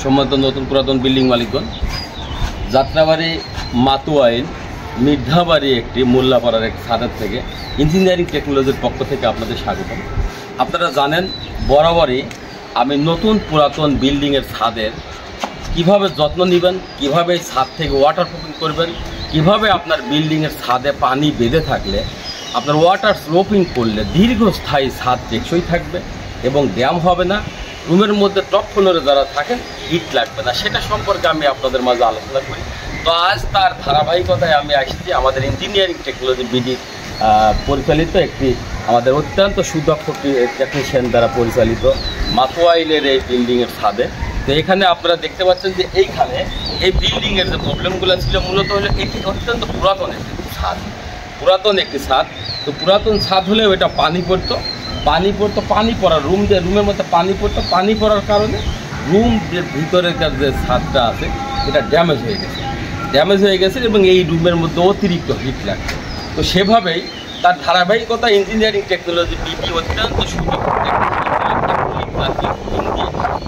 সম্মানিত নতুন পুরাতন বিল্ডিং মালিকগণ, যাত্রাবাড়ি মাতুয়াইল মির্ধাবাড়ি একটি মোল্লাপাড়ার এক ছাদের থেকে ইঞ্জিনিয়ারিং টেকনোলজির পক্ষ থেকে আপনাদের স্বাগতম। আপনারা জানেন বরাবরই আমি নতুন পুরাতন বিল্ডিংয়ের ছাদের কিভাবে যত্ন নেবেন, কিভাবে ছাদ থেকে ওয়াটার প্রুফিং করবেন, কিভাবে আপনার বিল্ডিংয়ের ছাদে পানি বেঁধে থাকলে আপনার ওয়াটার স্লোপিং করলে দীর্ঘস্থায়ী ছাদ টেকসই থাকবে এবং ড্যাম হবে না, রুমের মধ্যে টপ ফ্লোরে যারা থাকেন হিট লাগবে না, সেটা সম্পর্কে আমি আপনাদের মাঝে আলোচনা করি। তো আজ তার ধারাবাহিকতায় আমি আসছি আমাদের ইঞ্জিনিয়ারিং টেকনোলজি বিডি পরিচালিত একটি আমাদের অত্যন্ত সুদক্ষ টেকনিশিয়ান দ্বারা পরিচালিত মাতুয়াইলের এই বিল্ডিংয়ের ছাদে। তো এখানে আপনারা দেখতে পাচ্ছেন যে এইখানে এই বিল্ডিংয়ের যে প্রবলেমগুলো ছিল মূলত হলো এটি অত্যন্ত পুরাতন একটি ছাদ, তো পুরাতন ছাদ হলেও এটা পানি পড়তো, পানি পড়ার রুমের মধ্যে পানি পড়তো, পানি পড়ার কারণে রুম যে ভিতরের যে ছাদটা আছে এটা ড্যামেজ হয়ে গেছে এবং এই রুমের মধ্যে অতিরিক্ত হিট লাগছে। তো সেভাবেই তার ধারাবাহিকতা ইঞ্জিনিয়ারিং টেকনোলজি বিডি অত্যন্ত সুদক্ষ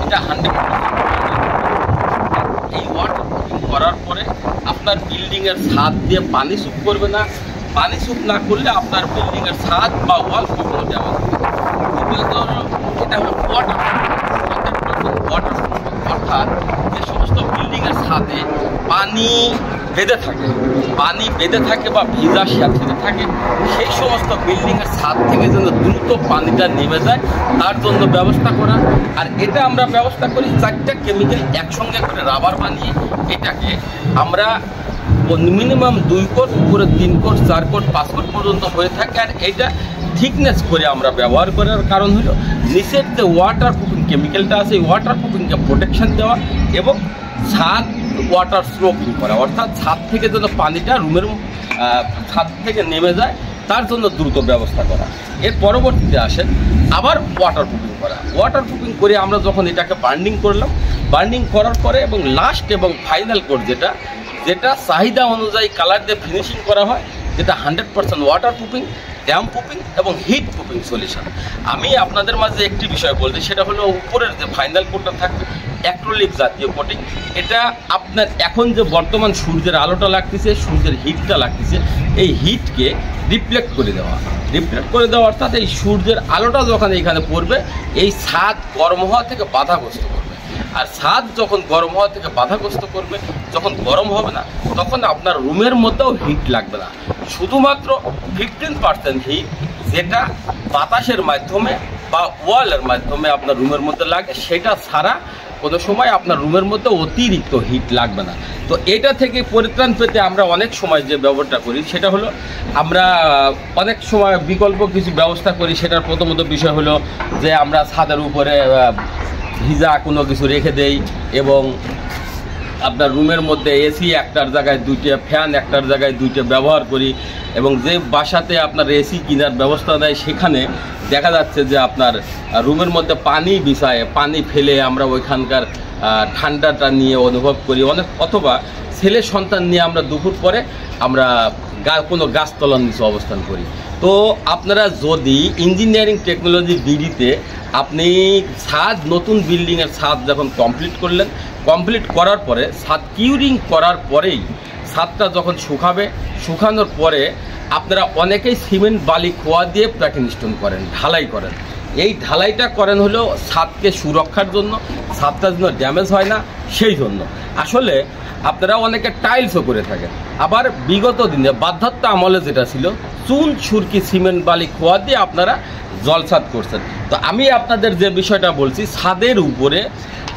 এটা 100% এই ওয়াটার প্রুফিং করার পরে আপনার বিল্ডিংয়ের ছাদ দিয়ে পানি স্যুপ করবে না, পানি স্যুপ না করলে আপনার বিল্ডিংয়ের ছাদ বা ওয়াল কখনো ড্যামেজ হবে। এটা হলো ওয়াটার অর্থাৎ যে সমস্ত বিল্ডিংয়ের ছাদে পানি বেঁধে থাকে বা ভিজা স্যাঁতসেঁতে থাকে, সেই সমস্ত বিল্ডিংয়ের ছাদ থেকে যেন দ্রুত পানিটা নেমে যায় তার জন্য ব্যবস্থা করা। আর এটা আমরা ব্যবস্থা করি 4টা কেমিক্যাল একসঙ্গে করে রাবার বানিয়ে এটাকে আমরা মিনিমাম 2 কোট, উপরে 3 কোট, 4 কোট, 5 কোট পর্যন্ত হয়ে থাকে। আর এইটা থিকনেস করে আমরা ব্যবহার করার কারণ হলো নিচের যে ওয়াটার প্রুফিং কেমিক্যালটা আছে এই ওয়াটার প্রুফিংকে প্রোটেকশন দেওয়া এবং ছাদ ওয়াটার স্লোপিং করা, অর্থাৎ ছাদ থেকে যেন পানিটা রুমের ছাদ থেকে নেমে যায় তার জন্য দ্রুত ব্যবস্থা করা। এর পরবর্তীতে আসেন আবার ওয়াটার প্রুফিং করে আমরা যখন এটাকে বার্নিং করার পরে এবং লাস্ট এবং ফাইনাল কোট যেটা চাহিদা অনুযায়ী কালার দিয়ে ফিনিশিং করা হয়, যেটা 100% ওয়াটার প্রুফিং, ড্যাম প্রুফিং এবং হিট প্রুফিং সলিউশন। আমি আপনাদের মাঝে একটি বিষয় বলছি, সেটা হলো উপরের যে ফাইনাল কোটটা থাকবে অ্যাক্রিলিক জাতীয় কোটিং। এটা আপনার এখন যে বর্তমান সূর্যের আলোটা লাগতেছে, সূর্যের হিটটা লাগতেছে, এই হিটকে রিফ্লেক্ট করে দেওয়া অর্থাৎ এই সূর্যের আলোটা যখন এইখানে পড়বে এই ছাদ গরম হওয়া থেকে বাধাগ্রস্ত করবে। আর ছাদ যখন গরম হওয়া থেকে বাধাগ্রস্ত করবে, যখন গরম হবে না তখন আপনার রুমের মধ্যেও হিট লাগবে না, শুধুমাত্র 15% হিট যেটা বাতাসের মাধ্যমে বা ওয়ালের মাধ্যমে আপনার রুমের মধ্যে লাগে, সেটা ছাড়া কোনো সময় আপনার রুমের মধ্যে অতিরিক্ত হিট লাগবে না। তো এটা থেকে পরিত্রাণ পেতে আমরা অনেক সময় যে ব্যবহারটা করি সেটা হলো আমরা অনেক সময় বিকল্প কিছু ব্যবস্থা করি। সেটার প্রথমত বিষয় হলো যে আমরা ছাদের উপরে ভিজা কোনো কিছু রেখে দেই এবং আপনার রুমের মধ্যে এসি একটার জায়গায় 2টা, ফ্যান একটার জায়গায় 2টা ব্যবহার করি। এবং যে বাসাতে আপনার এসি কেনার ব্যবস্থা দেয় সেখানে দেখা যাচ্ছে যে আপনার রুমের মধ্যে পানি বিছায়, পানি ফেলে আমরা ওইখানকার ঠান্ডাটা নিয়ে অনুভব করি। অথবা ছেলে সন্তান নিয়ে আমরা দুপুর পরে আমরা কোনো গাছতলার নিচে অবস্থান করি। তো আপনারা যদি ইঞ্জিনিয়ারিং টেকনোলজি বিডিতে আপনি নতুন বিল্ডিংয়ের ছাদ যখন কমপ্লিট করার পরে ছাদ কিউরিং করার পরেই ছাদটা যখন শুকানোর পরে আপনারা অনেকেই সিমেন্ট বালি খোয়া দিয়ে প্যাকিং স্টোন করেন, ঢালাই করেন। এই ঢালাইটা করেন হলো ছাদকে সুরক্ষার জন্য, ছাদটা যেন ড্যামেজ হয় না সেই জন্য। আসলে আপনারা অনেকে টাইলসও করে থাকেন। আবার বিগত দিনে বাধ্যতা আমলে যেটা ছিল চুন, সুরকি, সিমেন্ট বালি খোয়া দিয়ে আপনারা জলছাদ করছেন। তো আমি আপনাদের যে বিষয়টা বলছি, ছাদের উপরে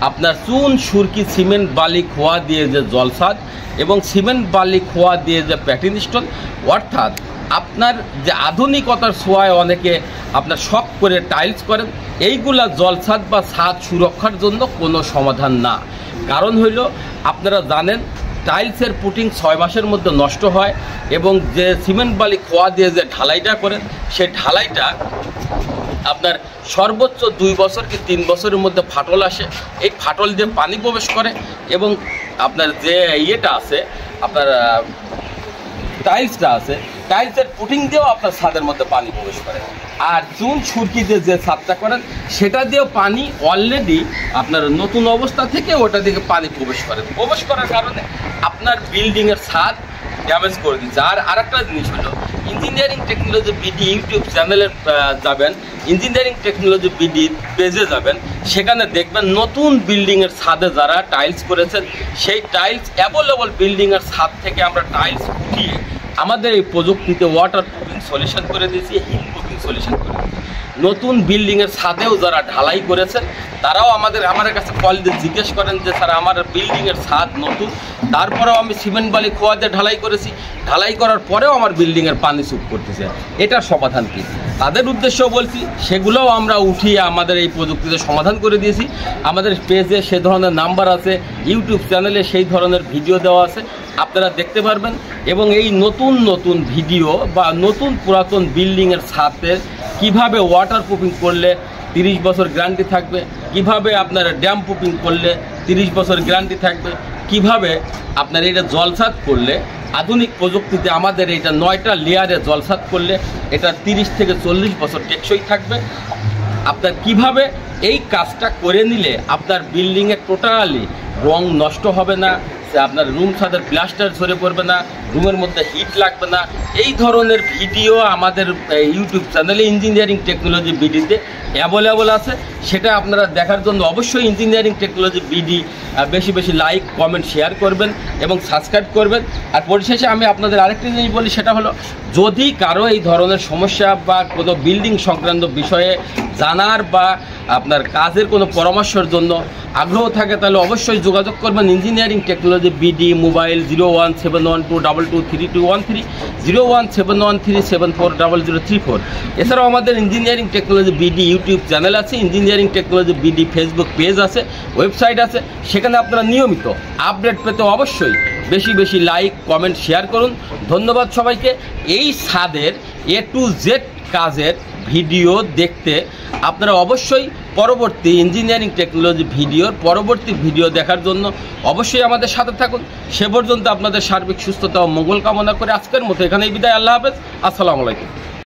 আপনার চুন, সুরকি, সিমেন্ট বালি খোয়া দিয়ে যে জলছাদ এবং সিমেন্ট বালি খোয়া দিয়ে যে প্যাকিং স্টোন, অর্থাৎ আপনার যে আধুনিকতার ছোঁয়ায় অনেকে আপনার শখ করে টাইলস করেন, এইগুলা জলছাদ বা ছাদ সুরক্ষার জন্য কোনো সমাধান না। কারণ হইল আপনারা জানেন টাইলসের পুটিং 6 মাসের মধ্যে নষ্ট হয় এবং যে সিমেন্ট বালি খোয়া দিয়ে যে ঢালাইটা করেন সেই ঢালাইটা আপনার সর্বোচ্চ 2 বছর কি 3 বছরের মধ্যে ফাটল আসে। এই ফাটল দিয়ে পানি প্রবেশ করে এবং আপনার যে ইয়েটা আছে আপনার টাইলসটা আছে, টাইলসের পুটিং দিয়েও আপনার ছাদের মধ্যে পানি প্রবেশ করে। আর চুন সুরকিতে যে ছাদটা করেন সেটা দিয়েও পানি অলরেডি আপনার নতুন অবস্থা থেকে ওটা দিকে পানি প্রবেশ করার কারণে আপনার বিল্ডিংয়ের ছাদ ড্যামেজ করে দিচ্ছে। আর আরেকটা জিনিস হলো ইঞ্জিনিয়ারিং টেকনোলজি বিডি ইউটিউব চ্যানেলে যাবেন, ইঞ্জিনিয়ারিং টেকনোলজি বিডি পেজে যাবেন, সেখানে দেখবেন নতুন বিল্ডিংয়ের ছাদে যারা টাইলস করেছেন সেই টাইলস অ্যাভেলেবল বিল্ডিংয়ের ছাদ থেকে আমরা টাইলস উঠিয়ে আমাদের এই প্রযুক্তিতে ওয়াটার প্রুফিং সলিউশন করে দিয়েছি, হিট প্রুফিং সলিউশন করে দিয়েছি। নতুন বিল্ডিংয়ের ছাদেও যারা ঢালাই করেছেন তারাও আমার কাছে কল দিয়ে জিজ্ঞেস করেন যে স্যার আমার বিল্ডিংয়ের ছাদ নতুন, তারপরেও আমি সিমেন্ট বালি খোয়া দিয়ে ঢালাই করেছি, ঢালাই করার পরেও আমার বিল্ডিংয়ের পানি চুপ করতেছে, এটার সমাধান কী? তাদের উদ্দেশ্যও বলছি, সেগুলোও আমরা উঠিয়ে আমাদের এই প্রযুক্তিতে সমাধান করে দিয়েছি। আমাদের পেজে সে ধরনের নাম্বার আছে, ইউটিউব চ্যানেলে সেই ধরনের ভিডিও দেওয়া আছে, আপনারা দেখতে পারবেন। এবং এই নতুন ভিডিও বা নতুন পুরাতন বিল্ডিংয়ের ছাদের কিভাবে ওয়াটার প্রুফিং করলে 30 বছর গ্যারান্টি থাকবে, কিভাবে আপনার ড্যাম প্রুফিং করলে 30 বছর গ্যারান্টি থাকবে, কিভাবে আপনার এটা জলসাদ করলে আধুনিক প্রযুক্তিতে আমাদের এটা 9টা লেয়ারে জলসাদ করলে এটা 30 থেকে 40 বছর টেকসই থাকবে, আপনার কিভাবে এই কাজটা করে নিলে আপনার বিল্ডিংয়ে টোটালি রং নষ্ট হবে না, আপনার রুম ছাদের প্লাস্টার ঝরে পড়বে না, রুমের মধ্যে হিট লাগবে না, এই ধরনের ভিডিও আমাদের ইউটিউব চ্যানেলে ইঞ্জিনিয়ারিং টেকনোলজি বিডিতে অ্যাভেলেবল আছে। সেটা আপনারা দেখার জন্য অবশ্যই ইঞ্জিনিয়ারিং টেকনোলজি বিডি বেশি লাইক কমেন্ট শেয়ার করবেন এবং সাবস্ক্রাইব করবেন। আর পরিশেষে আমি আপনাদের আরেকটি জিনিস বলি, সেটা হলো যদি কারো এই ধরনের সমস্যা বা কোনো বিল্ডিং সংক্রান্ত বিষয়ে জানার বা আপনার কাজের কোনো পরামর্শের জন্য আগ্রহ থাকে তাহলে অবশ্যই যোগাযোগ করবেন ইঞ্জিনিয়ারিং টেকনোলজি বিডি, মোবাইল 01712223213, 01713740034। এছাড়াও আমাদের engineering technology BD YouTube channel আছে, engineering technology BD Facebook page আছে, ওয়েবসাইট আছে, সেখানে আপনারা নিয়মিত আপডেট পেতে অবশ্যই বেশি লাইক কমেন্ট শেয়ার করুন। ধন্যবাদ সবাইকে। এই ছাদের A to Z কাজের ভিডিও দেখতে আপনারা অবশ্যই পরবর্তী ইঞ্জিনিয়ারিং টেকনোলজি ভিডিওর পরবর্তী ভিডিও দেখার জন্য অবশ্যই আমাদের সাথে থাকুন। সে পর্যন্ত আপনাদের সার্বিক সুস্থতা ও মঙ্গল কামনা করে আজকের মতো এখানেই বিদায়। আল্লাহ হাফেজ, আসসালামু আলাইকুম।